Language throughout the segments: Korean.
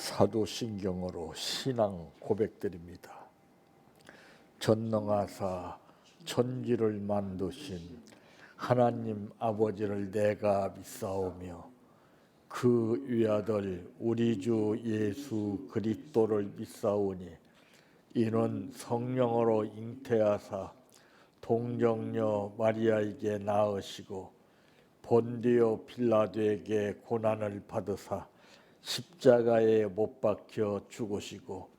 사도신경으로 신앙 고백드립니다. 전능하사 천지를 만드신 하나님 아버지를 내가 믿사오며 그 위아들 우리 주 예수 그리스도를 믿사오니 이는 성령으로 잉태하사 동정녀 마리아에게 낳으시고 본디오 빌라도에게 고난을 받으사 십자가에 못 박혀 죽으시고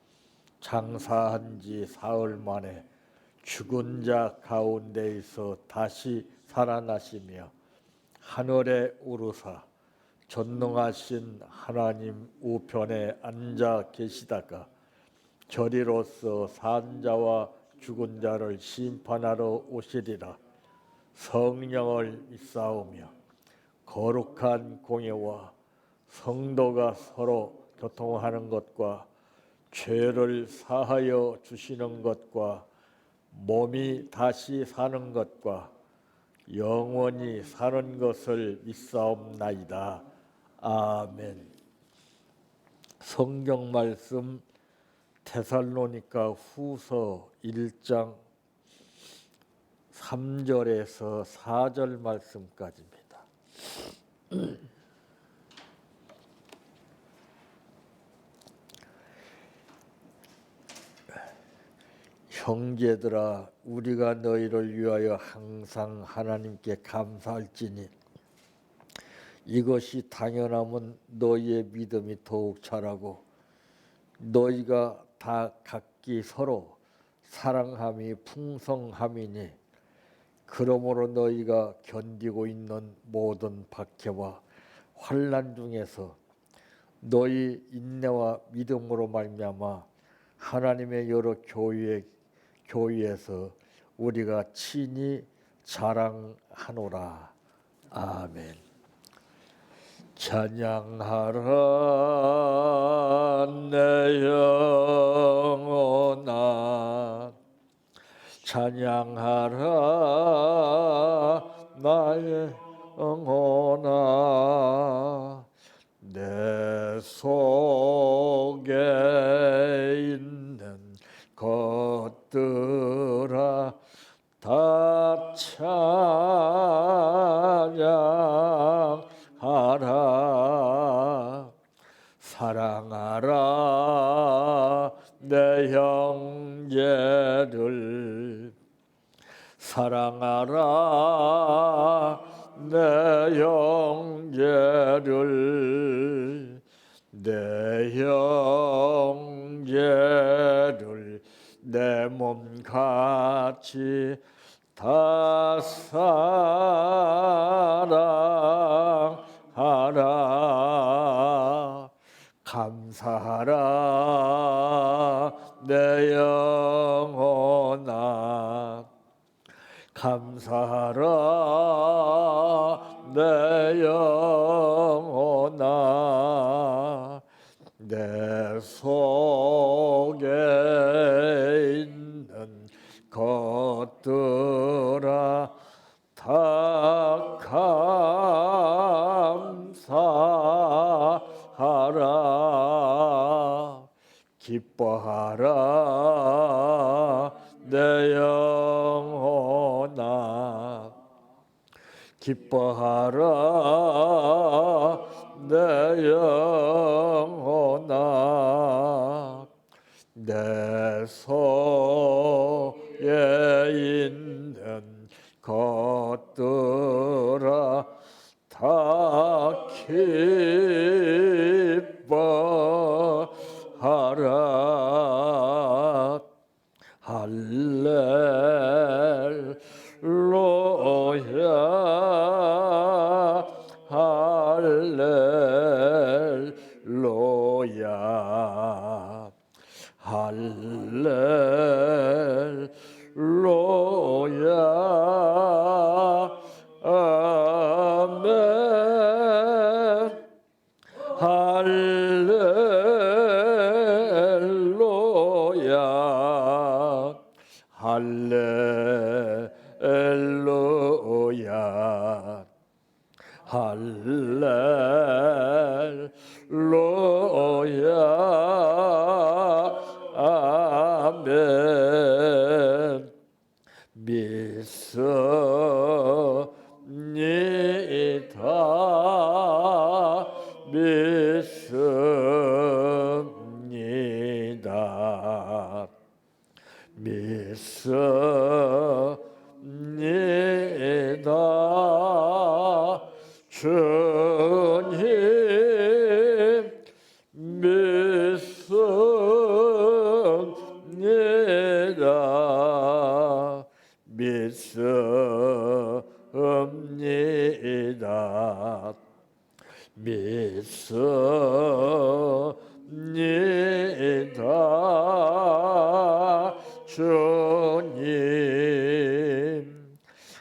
장사한 지 사흘 만에 죽은 자 가운데에서 다시 살아나시며 하늘에 오르사 전능하신 하나님 우편에 앉아 계시다가 저리로서 산 자와 죽은 자를 심판하러 오시리라. 성령을 믿사오며 거룩한 공예와 성도가 서로 교통하는 것과 죄를 사하여 주시는 것과 몸이 다시 사는 것과 영원히 사는 것을 믿사옵나이다. 아멘. 성경 말씀 데살로니가 후서 1장 3절에서 4절 말씀까지입니다. 형제들아, 우리가 너희를 위하여 항상 하나님께 감사할지니 이것이 당연하면 너희의 믿음이 더욱 자라고 너희가 다 각기 서로 사랑함이 풍성함이니 그러므로 너희가 견디고 있는 모든 박해와 환난 중에서 너희 인내와 믿음으로 말미암아 하나님의 여러 교회에서 우리가 친히 자랑하노라. 아멘. 찬양하라 내 영혼아, 찬양하라 나의 영혼아, 내 속에 있는 것들아 다 찬양하라. 사랑하라 내 형제를, 사랑하라 내 형제를, 내 형제를 내 몸같이 다 사랑하라. 감사하라 내 영혼아, 감사하라 내 영혼아, 내 속에 있는 것들아 다 감사하라. 기뻐하라 내 영혼아, 기뻐하라 내 영혼아, 내 속에 있는 것들아 다 기뻐하라. 할렐루야, 할렐루야, 할렐루야, 아멘. 할렐루야, 할렐루야, 할렐루야, 믿습니다. 믿습니다. 주님 믿습니다. 믿습니다. 믿습니다. 주님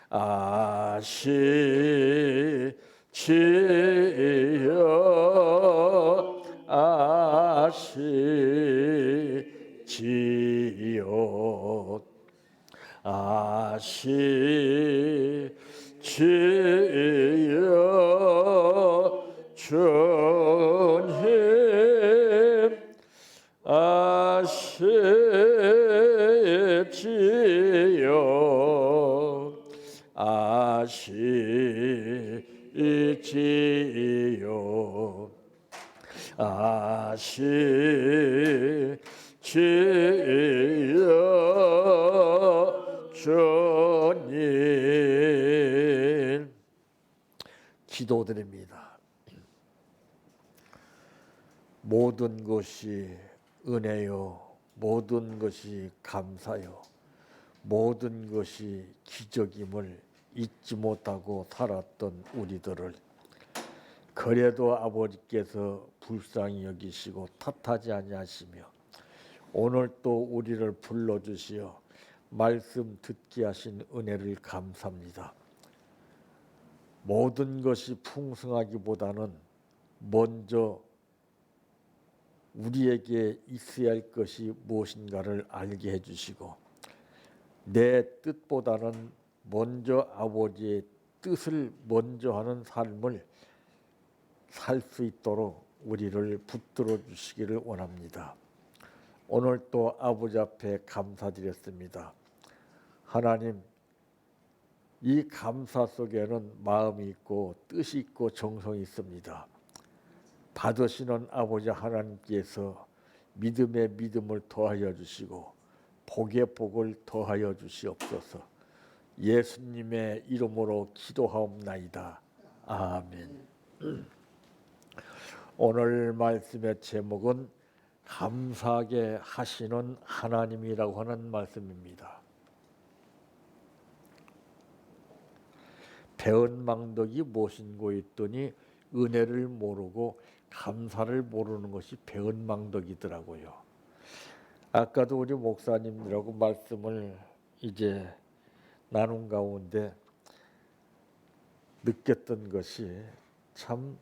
아시지요. 아시지요. 아시지요. 주님 아시지요. 아시지요. 아시지요. 주님 기도드립니다. 모든 것이 은혜요, 모든 것이 감사요, 모든 것이 기적임을 잊지 못하고 살았던 우리들을 그래도 아버지께서 불쌍히 여기시고 탓하지 아니하시며 오늘 또 우리를 불러주시어 말씀 듣게 하신 은혜를 감사합니다. 모든 것이 풍성하기보다는 먼저 우리에게 있어야 할 것이 무엇인가를 알게 해주시고 내 뜻보다는 먼저 아버지의 뜻을 먼저 하는 삶을 살 수 있도록 우리를 붙들어 주시기를 원합니다. 오늘 또 아버지 앞에 감사드렸습니다. 하나님, 이 감사 속에는 마음이 있고 뜻이 있고 정성이 있습니다. 받으시는 아버지 하나님께서 믿음에 믿음을 더하여 주시고 복에 복을 더하여 주시옵소서. 예수님의 이름으로 기도하옵나이다. 아멘. 오늘 말씀의 제목은 감사하게 하시는 하나님이라고 하는 말씀입니다. 배은망덕이 무엇인고 했더니 은혜를 모르고 감사를 모르는 것이 배은망덕이더라고요. 아까도 우리 목사님들하고 말씀을 이제 나눈 가운데 느꼈던 것이 참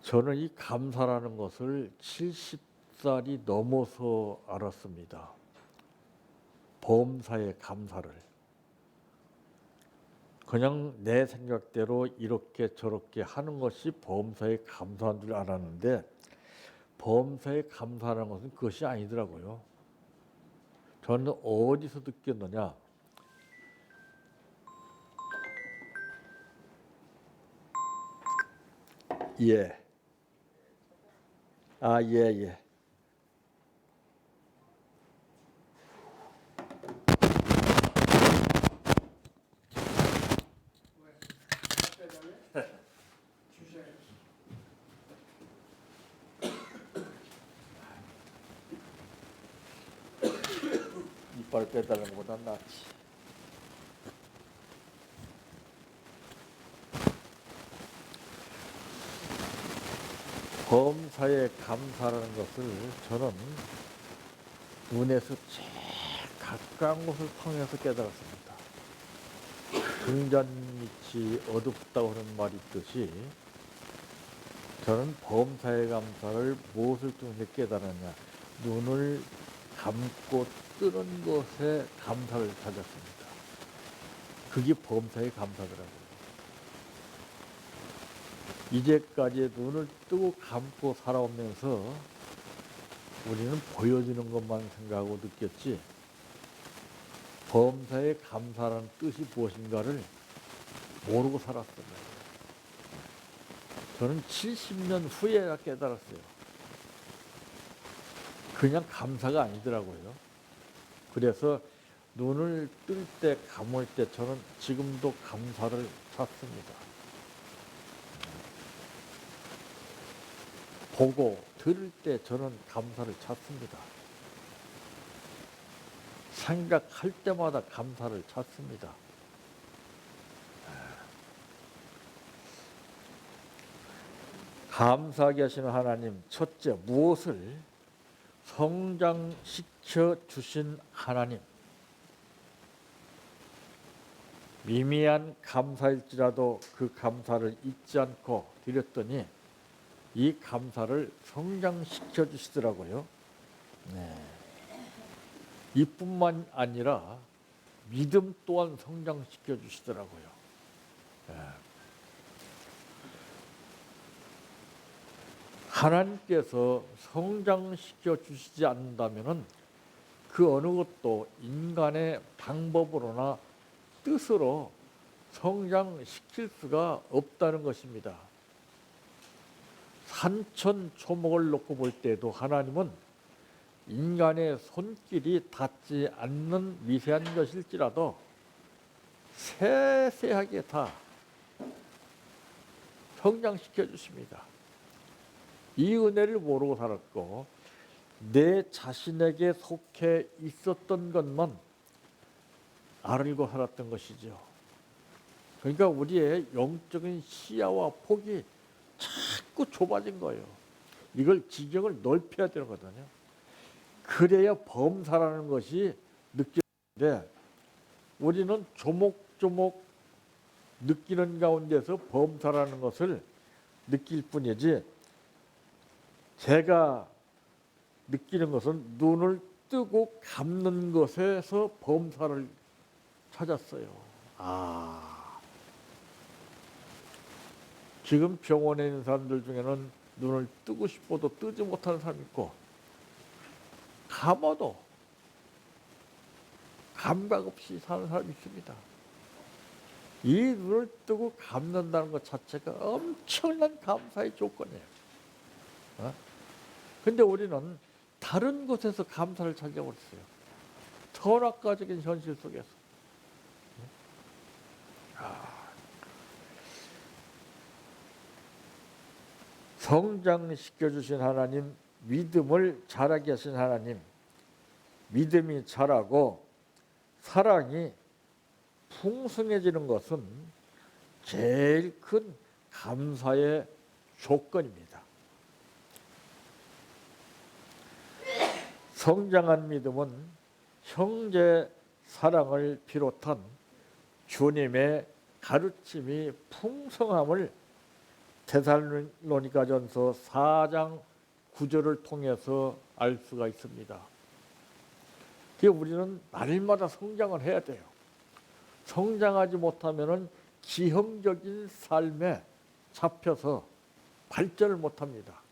저는 이 감사라는 것을 70살이 넘어서 알았습니다. 범사의 감사를. 그냥 내 생각대로 이렇게 저렇게 하는 것이 범사에 감사한 줄 알았는데 범사에 감사하는 것은 그것이 아니더라고요. 저는 어디서 느꼈느냐? 예. 예. 이빨 빼달라는 것보다 낫지. 범사에 감사라는 것을 저는 눈에서 제일 가까운 곳을 통해서 깨달았습니다. 등잔밑이 어둡다고 하는 말이 있듯이 저는 범사의 감사를 무엇을 통해 깨달았냐. 눈을 감고 뜨는 것에 감사를 찾았습니다. 그게 범사의 감사더라고요. 이제까지 눈을 뜨고 감고 살아오면서 우리는 보여지는 것만 생각하고 느꼈지 범사의 감사라는 뜻이 무엇인가를 모르고 살았습니다. 저는 70년 후에야 깨달았어요. 그냥 감사가 아니더라고요. 그래서 눈을 뜰 때 감을 때 저는 지금도 감사를 찾습니다. 보고 들을 때 저는 감사를 찾습니다. 생각할 때마다 감사를 찾습니다. 감사하게 하시는 하나님, 첫째, 무엇을 성장시켜 주신 하나님. 미미한 감사일지라도 그 감사를 잊지 않고 드렸더니 이 감사를 성장시켜 주시더라고요. 네. 이뿐만 아니라 믿음 또한 성장시켜 주시더라고요. 네. 하나님께서 성장시켜 주시지 않는다면 그 어느 것도 인간의 방법으로나 뜻으로 성장시킬 수가 없다는 것입니다. 산천초목을 놓고 볼 때도 하나님은 인간의 손길이 닿지 않는 미세한 것일지라도 세세하게 다 성장시켜 주십니다. 이 은혜를 모르고 살았고 내 자신에게 속해 있었던 것만 알고 살았던 것이죠. 그러니까 우리의 영적인 시야와 폭이 자꾸 좁아진 거예요. 이걸 지경을 넓혀야 되거든요. 그래야 범사라는 것이 느껴지는데 우리는 조목조목 느끼는 가운데서 범사라는 것을 느낄 뿐이지, 제가 느끼는 것은 눈을 뜨고 감는 것에서 범사를 찾았어요. 지금 병원에 있는 사람들 중에는 눈을 뜨고 싶어도 뜨지 못하는 사람이 있고, 감아도 감각 없이 사는 사람이 있습니다. 이 눈을 뜨고 감는다는 것 자체가 엄청난 감사의 조건이에요. 근데 우리는 다른 곳에서 감사를 찾아버렸어요. 철학가적인 현실 속에서. 성장시켜 주신 하나님, 믿음을 자라게 하신 하나님, 믿음이 자라고 사랑이 풍성해지는 것은 제일 큰 감사의 조건입니다. 성장한 믿음은 형제 사랑을 비롯한 주님의 가르침이 풍성함을 데살로니가전서 4장 9절을 통해서 알 수가 있습니다. 우리는 날마다 성장을 해야 돼요. 성장하지 못하면 기형적인 삶에 잡혀서 발전을 못합니다.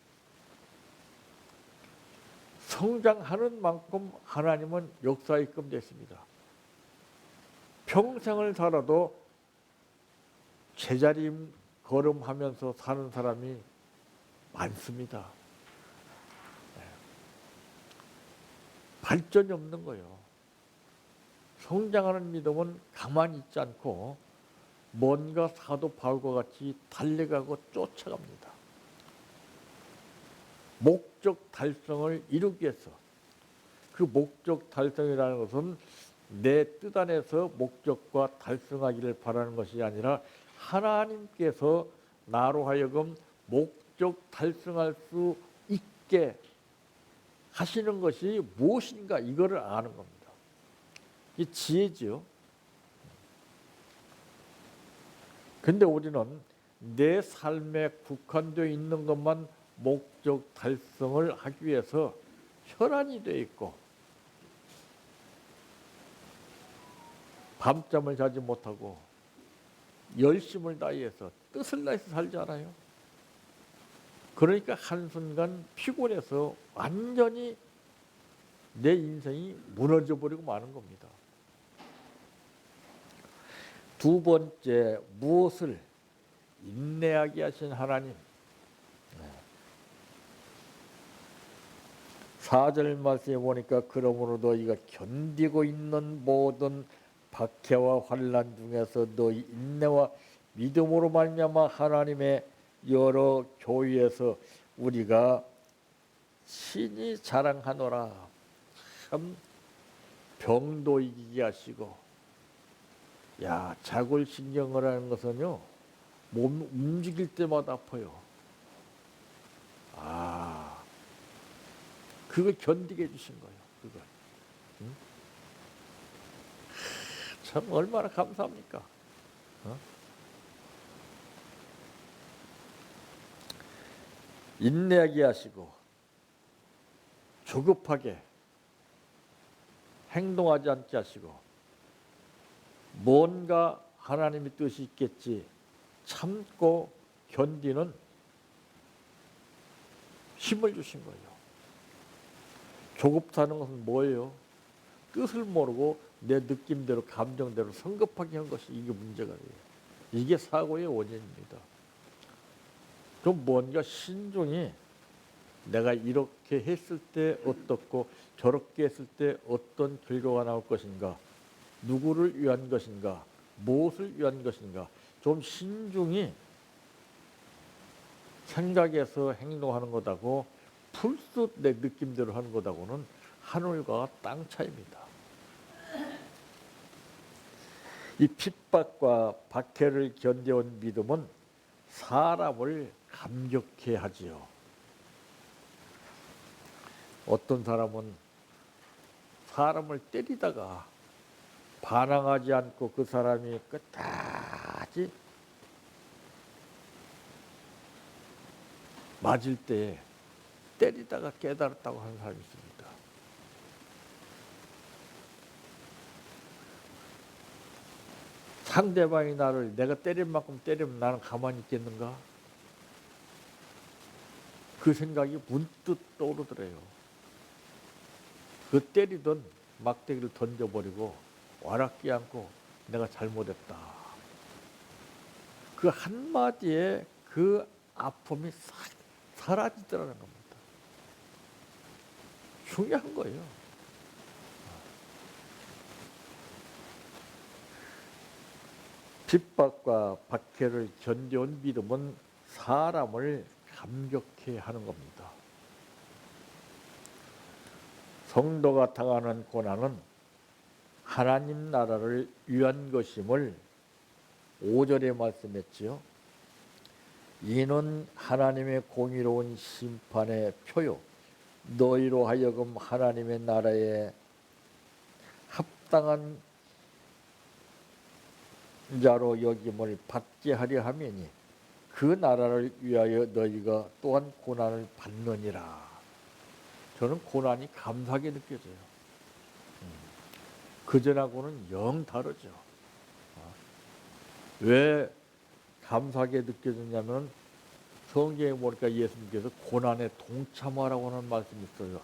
성장하는 만큼 하나님은 역사에 입금됐습니다. 평생을 살아도 제자림 걸음하면서 사는 사람이 많습니다. 발전이 없는 거예요. 성장하는 믿음은 가만히 있지 않고 뭔가 사도 바울과 같이 달려가고 쫓아갑니다. 목적 달성을 이루기 위해서. 그 목적 달성이라는 것은 내 뜻 안에서 목적과 달성하기를 바라는 것이 아니라 하나님께서 나로 하여금 목적 달성할 수 있게 하시는 것이 무엇인가, 이거를 아는 겁니다. 이 지혜지요. 근데 우리는 내 삶에 국한되어 있는 것만 목적 달성을 하기 위해서 혈안이 되어 있고 밤잠을 자지 못하고 열심을 다해서 뜻을 다해서 살지 않아요. 그러니까 한순간 피곤해서 완전히 내 인생이 무너져 버리고 마는 겁니다. 두 번째, 무엇을 인내하게 하신 하나님. 4절 말씀에 보니까 그러므로 너희가 견디고 있는 모든 박해와 환난 중에서 너희 인내와 믿음으로 말미암아 하나님의 여러 교회에서 우리가 신이 자랑하노라. 참 병도 이기게 하시고, 야, 자골신경을 하는 것은요, 몸 움직일 때마다 아파요. 아, 그걸 견디게 해주신 거예요. 그걸. 응? 참 얼마나 감사합니까? 어? 인내하게 하시고 조급하게 행동하지 않게 하시고, 뭔가 하나님의 뜻이 있겠지 참고 견디는 힘을 주신 거예요. 조급하는 것은 뭐예요? 뜻을 모르고 내 느낌대로 감정대로 성급하게 한 것이 이게 문제가 돼요. 이게 사고의 원인입니다. 그럼 뭔가 신중히 내가 이렇게 했을 때 어떻고 저렇게 했을 때 어떤 결과가 나올 것인가, 누구를 위한 것인가, 무엇을 위한 것인가, 좀 신중히 생각해서 행동하는 것하고 풀수 내 느낌대로 하는 것하고는 하늘과 땅 차이입니다. 이 핍박과 박해를 견뎌온 믿음은 사람을 감격해 하지요. 어떤 사람은 사람을 때리다가 반항하지 않고 그 사람이 끝까지 맞을 때 때리다가 깨달았다고 하는 사람이 있습니다. 상대방이 나를 내가 때린 만큼 때리면 나는 가만히 있겠는가? 그 생각이 문득 떠오르더래요. 그 때리던 막대기를 던져버리고 와락기 않고 내가 잘못했다. 그 한마디에 그 아픔이 싹 사라지더라는 겁니다. 중요한 거예요. 핍박과 박해를 견뎌온 믿음은 사람을 감격해 하는 겁니다. 성도가 당하는 고난은 하나님 나라를 위한 것임을 5절에 말씀했지요. 이는 하나님의 공의로운 심판의 표요 너희로 하여금 하나님의 나라에 합당한 자로 여김을 받게 하려 함이니 그 나라를 위하여 너희가 또한 고난을 받느니라. 저는 고난이 감사하게 느껴져요. 그전하고는 영 다르죠. 왜 감사하게 느껴졌냐면 성경에 보니까 예수님께서 고난에 동참하라고 하는 말씀이 있어요.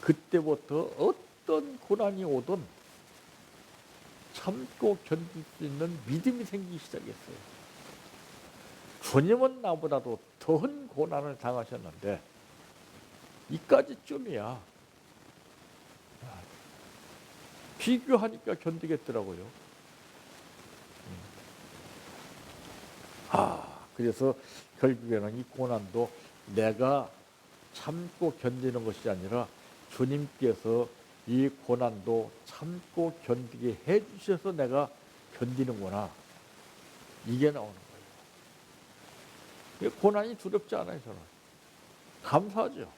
그때부터 어떤 고난이 오든 참고 견딜 수 있는 믿음이 생기기 시작했어요. 주님은 나보다도 더한 고난을 당하셨는데 이까지쯤이야. 비교하니까 견디겠더라고요. 그래서 결국에는 이 고난도 내가 참고 견디는 것이 아니라 주님께서 이 고난도 참고 견디게 해주셔서 내가 견디는구나. 이게 나오는 거예요. 고난이 두렵지 않아요, 저는. 감사하죠.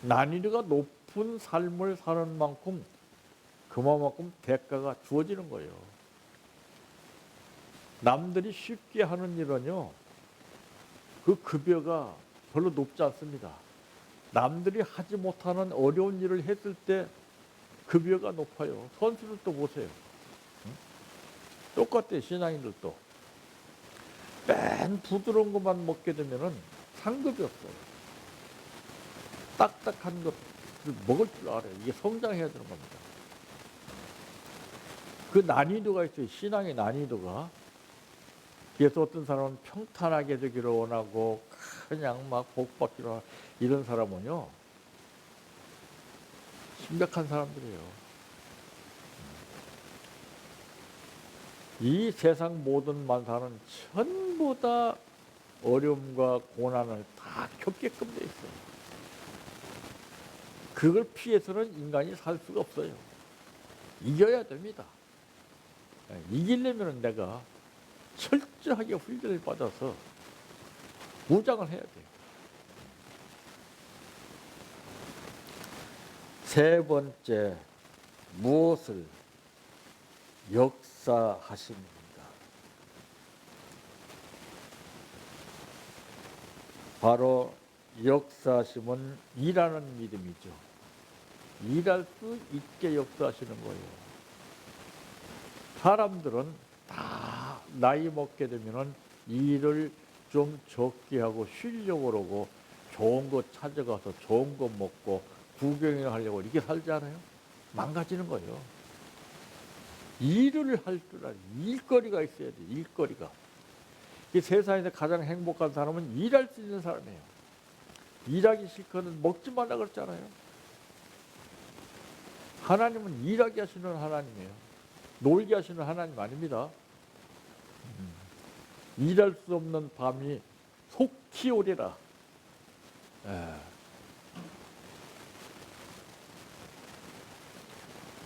난이도가 높은 삶을 사는 만큼 그만큼 대가가 주어지는 거예요. 남들이 쉽게 하는 일은요, 그 급여가 별로 높지 않습니다. 남들이 하지 못하는 어려운 일을 했을 때 급여가 높아요. 선수들도 보세요. 똑같아요. 신앙인들도. 맨 부드러운 것만 먹게 되면은 상급이 없어요. 딱딱한 것을 먹을 줄 알아요. 이게 성장해야 되는 겁니다. 그 난이도가 있어요. 신앙의 난이도가. 그래서 어떤 사람은 평탄하게 되기를 원하고 그냥 막 복받기를 원하고 이런 사람은요 심각한 사람들이에요. 이 세상 모든 만사는 전부 다 어려움과 고난을 다 겪게끔 돼 있어요. 그걸 피해서는 인간이 살 수가 없어요. 이겨야 됩니다. 이기려면 내가 철저하게 훈련을 받아서 무장을 해야 돼요. 세 번째, 무엇을 역사하십니까? 바로 역사하심은 일하는 믿음이죠. 일할 수 있게 역사하시는 거예요. 사람들은 다 나이 먹게 되면은 일을 좀 적게 하고 쉬려고 그러고 좋은 거 찾아가서 좋은 거 먹고 구경이나 하려고 이렇게 살지 않아요? 망가지는 거예요. 일을 할 줄 알아요. 일거리가 있어야 돼. 일거리가. 이 세상에서 가장 행복한 사람은 일할 수 있는 사람이에요. 일하기 싫거든 먹지 말라 그랬잖아요. 하나님은 일하게 하시는 하나님이에요. 놀게 하시는 하나님 아닙니다. 일할 수 없는 밤이 속히 오리라.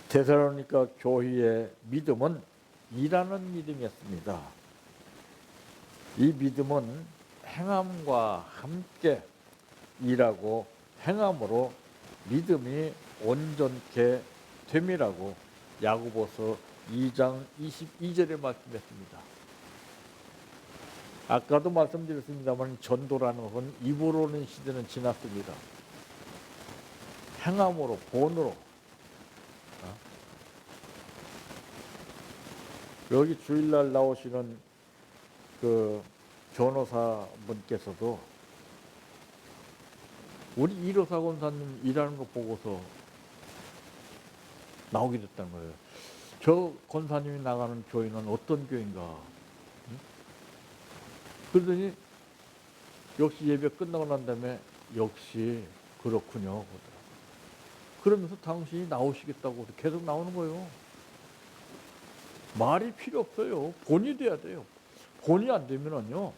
데살로니가 교회의 믿음은 일하는 믿음이었습니다. 이 믿음은 행함과 함께 일하고 행함으로 믿음이 온전케 됨이라고 야고보서 2장 22절에 말씀했습니다. 아까도 말씀드렸습니다만 전도라는 것은 입으로 오는 시대는 지났습니다. 행함으로 본으로 여기 주일날 나오시는 그 변호사분께서도 우리 이로사 권사님 일하는 거 보고서 나오게 됐다는 거예요. 저 권사님이 나가는 교회는 어떤 교회인가? 응? 그러더니 역시 예배 끝나고 난 다음에 역시 그렇군요. 그러면서 당신이 나오시겠다고 계속 나오는 거예요. 말이 필요 없어요. 본이 돼야 돼요. 본이 안 되면은요,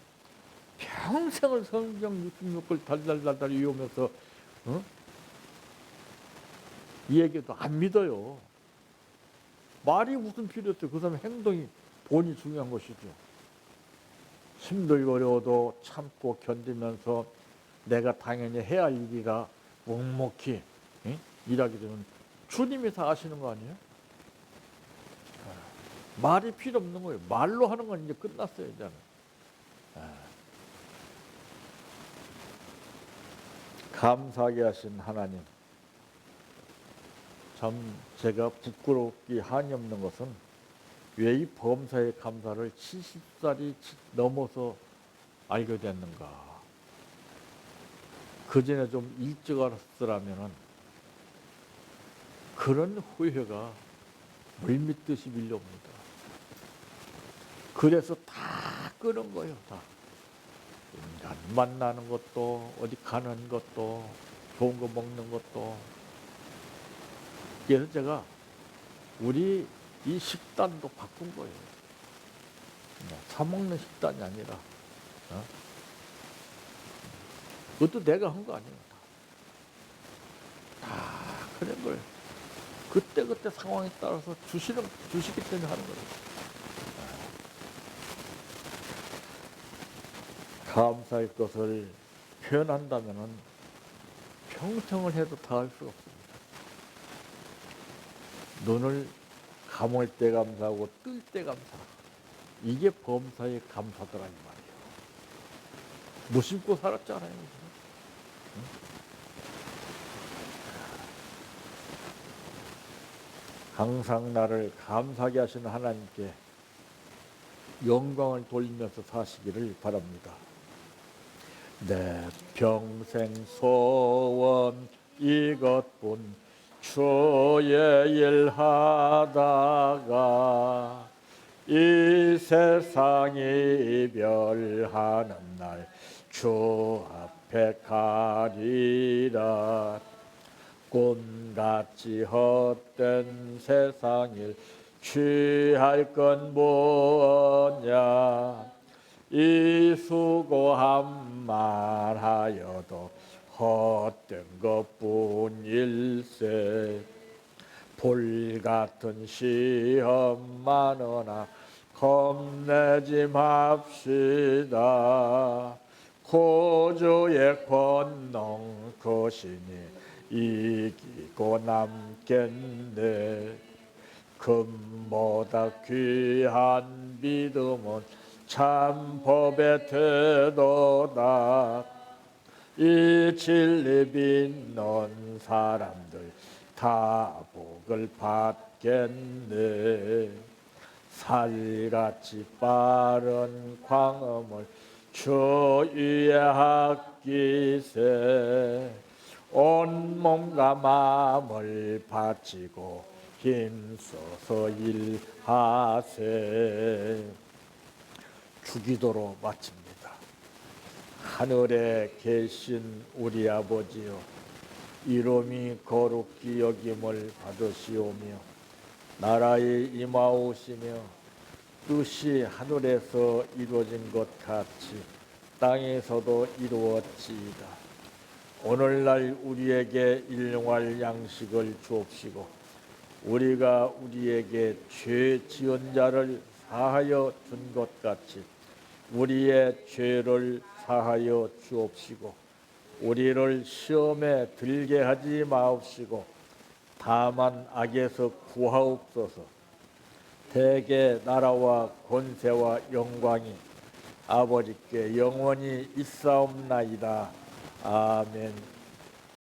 평생을 성경 66걸 달달달달 외우면서, 이 얘기도 안 믿어요. 말이 무슨 필요 없어요. 그 사람 행동이, 본이 중요한 것이죠. 힘들고 어려워도 참고 견디면서 내가 당연히 해야 할 일이라 묵묵히 일하게 되면 주님이 다 아시는 거 아니에요? 말이 필요 없는 거예요. 말로 하는 건 이제 끝났어요, 이제는. 감사하게 하신 하나님. 참 제가 부끄럽기 한이 없는 것은 왜 이 범사의 감사를 70살이 넘어서 알게 됐는가. 그 전에 좀 일찍 알았더라면은 그런 후회가 물밀듯이 밀려옵니다. 그래서 다 끄는 거예요, 다. 인간 만나는 것도, 어디 가는 것도, 좋은 거 먹는 것도. 그래서 제가 우리 이 식단도 바꾼 거예요. 사 먹는 식단이 아니라, 그것도 내가 한 거 아니에요. 다 그런 거예요. 그때그때 상황에 따라서 주시기 때문에 하는 거예요. 감사의 것을 표현한다면은 평생을 해도 다 할 수가 없습니다. 눈을 감을 때 감사하고 뜰 때 감사. 이게 범사의 감사더라 이 말이에요. 무심코 살았잖아요. 응? 항상 나를 감사하게 하시는 하나님께 영광을 돌리면서 사시기를 바랍니다. 내 평생 소원 이것뿐 주의 일 하다가 이 세상이 별하는 날 주 앞에 가리라. 꿈같이 헛된 세상일 취할 건 뭐냐. 이 수고한 말하여도 헛된 것뿐일세. 불같은 시험 많으나 겁내지 맙시다. 구주의 권능 크시니 이기고 남겠네. 금보다 귀한 믿음은 참 법의 태도다. 이 진리 믿는 사람들 다 복을 받겠네. 살같이 빠른 광음을 주 위에 아끼세. 온몸과 마음을 바치고 힘써서 일하세. 주기도로 마칩니다. 하늘에 계신 우리 아버지여, 이름이 거룩히 여김을 받으시오며 나라에 임하오시며 뜻이 하늘에서 이루어진 것 같이 땅에서도 이루어지이다. 오늘날 우리에게 일용할 양식을 주옵시고 우리가 우리에게 죄 지은 자를 사하여 준 것 같이 우리의 죄를 사하여 주옵시고 우리를 시험에 들게 하지 마옵시고 다만 악에서 구하옵소서. 대개 나라와 권세와 영광이 아버지께 영원히 있사옵나이다. 아멘.